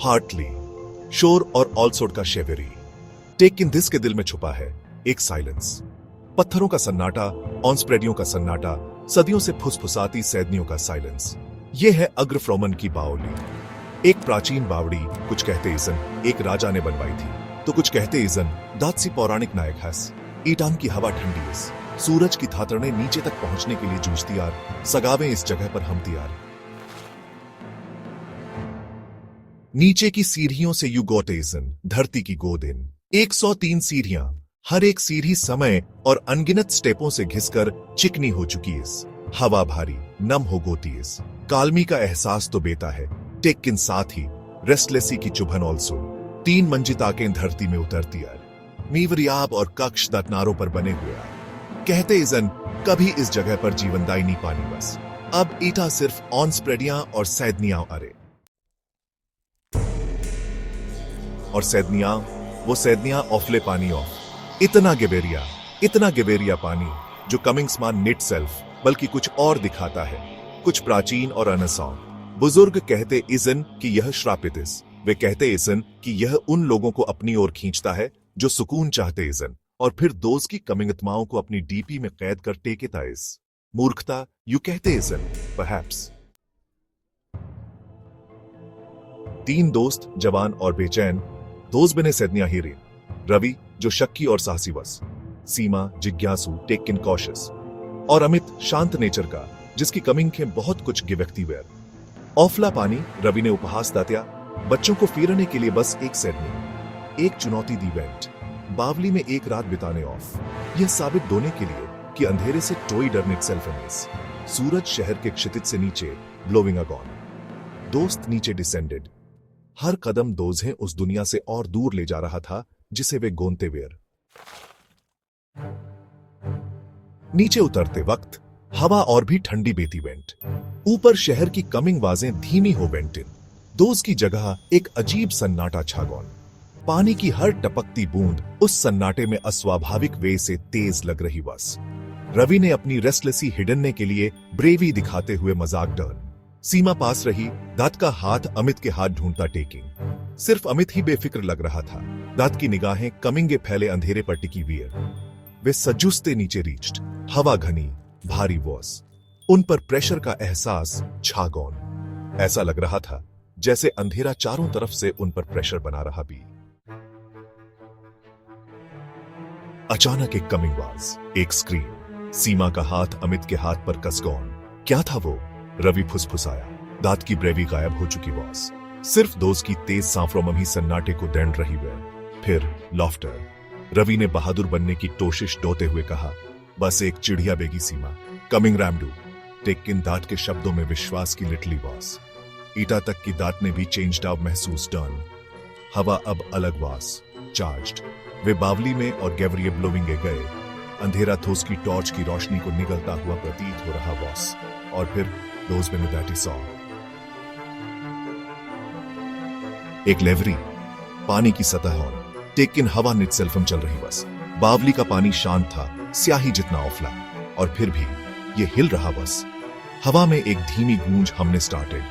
Hartley, शोर और ऑलसोट का शेवेरी। टेक इन दिस के दिल में छुपा है एक साइलेंस, पत्थरों का सन्नाटा, ऑनस्प्रेडियों का सन्नाटा, सदियों से फुसफुसाती सैदनियों का साइलेंस। ये है अग्रफ्रोमन की बावली, एक प्राचीन बावड़ी। कुछ कहते इजन एक राजा ने बनवाई थी, तो कुछ कहते इजन दात्सी पौराणिक नायक हस। ईटान की हवा ठंडी इस, सूरज की धातरणे नीचे तक पहुंचने के लिए जूझती यार, सगावे इस जगह पर हम तैयार। नीचे की सीढ़ियों से यू गोट इजन, धरती की गोद इन। 103 सीढ़ियां, हर एक सीढ़ी समय और अनगिनत स्टेपों से घिसकर चिकनी हो चुकी इस। हवा भारी नम हो गोती इस, कालमी का एहसास तो बेता है। टेक साथ ही रेस्टलेसी की चुभन ऑल्सो। 3 मंजिताकें धरती में उतरती यार, मीवरियाब और कक्ष दतनारों पर बने हुए यार। कहते इजन कभी इस जगह पर जीवनदायी नहीं पानी बस। अब ईटा सिर्फ ऑन स्प्रेडियां और सैदनियां अरे और सैदनियां, वो सैदनियां ऑफले पानी ऑफ। इतना गिबेरिया पानी जो कमिंग्स मान निट सेल्फ बल्कि कुछ और दिखाता है, कुछ प्राचीन और अनसॉ। बुजुर्ग कहते इजन कि यह श्रापित इस, वे कहते इजन कि यह उन लोगों को अपनी ओर खींचता है जो सुकून चाहते इजन, और फिर दोस्त की कमिंगतमाओं को अपनी डीपी में कैद कर टेकेता इस। मूर्खता यू कहते इजन परहैप्स। 3 दोस्त जवान और बेचैन, दोस्त बने सैदनिया हीरे, रवि जो शक्की और साहसी वस, सीमा जिज्ञासु टेक इन कॉशियस, और अमित शांत नेचर का जिसकी कमिंग के बहुत कुछ गिवेक्टिवेयर। ऑफला पानी रवि ने उपहास दात्या, बच्चों को फिरने के लिए बस एक सैदनी, एक चुनौती दी वेंट, बावली में एक रात बिताने ऑफ। यह साबित दोने के लिए कि अंधेरे से टोई डरने इटसेल्फ इज। सूरज शहर के क्षितिज से नीचे ब्लोविंग अ गॉन। दोस्त नीचे डिसेंडेड, हर कदम दोजें उस दुनिया से और दूर ले जा रहा था जिसे वे गोंते वेयर। नीचे उतरते वक्त हवा और भी ठंडी बेती वेंट। ऊपर शहर की कमिंग वाजें धीमी हो वेंटिन। दोस्त की जगह एक अजीब सन्नाटा छागौन। पानी की हर टपकती बूंद उस सन्नाटे में अस्वाभाविक वे से तेज लग रही बस। रवि ने अपनी रेस्टलेसी हिडनने के लिए ब्रेवी दिखाते हुए मजाक टर्न। सीमा पास रही, दात का हाथ अमित के हाथ ढूंढता टेकिंग। सिर्फ अमित ही बेफिक्र लग रहा था। दात की निगाहें कमिंग के फैले अंधेरे पर टिकी हुई है। वे सजुस्ते नीचे रीच्ड, हवा घनी भारी वॉस, उन पर प्रेशर का एहसास छागौन। ऐसा लग रहा था जैसे अंधेरा चारों तरफ से उन पर प्रेशर बना रहा भी। अचानक एक कमिंग वाज, एक स्क्रीम। सीमा का हाथ अमित के हाथ पर कस गौन। क्या था वो? रवि फुसफुसाया, दांत की ब्रेवी गायब हो चुकी वॉस। सिर्फ दोस्त की तेज सांफ्रोम ही सन्नाटे को दंड रही वह। फिर लॉफ्टर। रवि ने बहादुर बनने की कोशिश डोते हुए कहा, बस एक चिड़िया बेगी सीमा, कमिंग रैमडू। टेकिन दांत के शब्दों में विश्वास की लिटली वास। ईटा तक की दांत ने भी चेंज्ड आउट महसूस डन। हवा अब अलग वास, चार्ज्ड। वे बावली में और गैवरिए ब्लोविंगे गए। अंधेरा थोस की टॉर्च की रोशनी को निगलता हुआ प्रतीत हो रहा वॉस। और फिर दोज में दैट ही सॉ एक लेवरी, पानी की सतह और टेकिन हवा निट सेल्फम चल रही बस। बावली का पानी शांत था, स्याही जितना औफला, और फिर भी ये हिल रहा बस। हवा में एक धीमी गूंज हमने स्टार्टेड।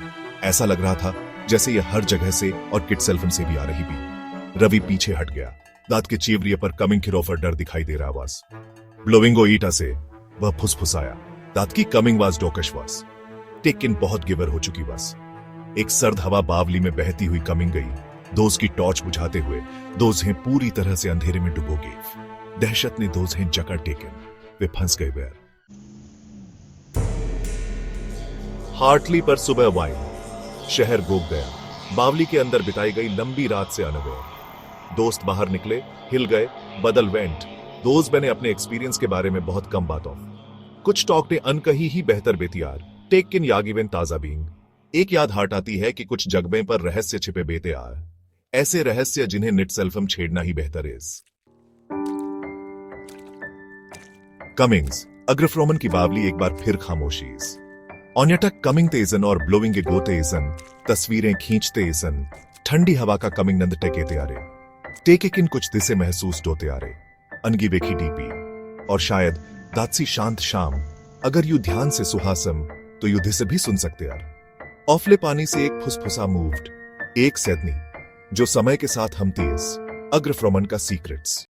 ऐसा लग रहा था जैसे ये हर जगह से और किट सेल्फम से भी आ रही भी। रवि पीछे हट गया, दांत के चेवरिये पर कमिंग खिरोफर डर दिखाई दे रहा वास। ब्लोविंगो ईटा से वह फुसफुसाया, दांत की कमिंग वास डोकश वास। टेकिन बहुत गिवर हो चुकी बस। एक सर्द हवा बावली में बहती हुई कमिंग गई, दोस्त की टॉर्च बुझाते हुए। दोजें पूरी तरह से अंधेरे में डुबो गई। दहशत ने दोजें जकड़ टेकन, वे फंस गए बैर। हार्टली पर सुबह वाइन। शहर गोग गया। बावली के अंदर बिताई गई लंबी रात से अनअवेयर। दोस्त बाहर निकले, हिल गए, बदल वेंट। दोस्त बने अपने एक्सपीरियंस के बारे में बहुत कम बातों। कुछ टॉक ने अनकही ही बेहतर बेतियार। टेकिन यागिवेन ताजा बींग। एक याद हट आती है कि कुछ जगबे पर रहस्य छिपे बेते यार, ऐसे रहस्य जिन्हें निट सेल्फम छेड़ना ही बेहतर इस। कमिंग्स, अग्रफ्रोमन की बावली एक बार फिर खामोशीज। ऑन्यटक कमिंग तेजन और ब्लोविंग के गोते इजन, तस्वीरें खींचते इजन, ठंडी हवा का कमिंग नंद टेकेते आ रहे। टेकेकिन कुछ दिसे महसूस डोते आ रहे, अनगी बेखी डीपी, और शायद दात्सी शांत शाम। अगर यू ध्यान से सुहासम तो यू दिसे भी सुन सकते यार। ऑफले पानी से एक फुसफुसा मूव्ड, एक सैदनी जो समय के साथ हमती इस अग्रफ्रमण का सीक्रेट्स।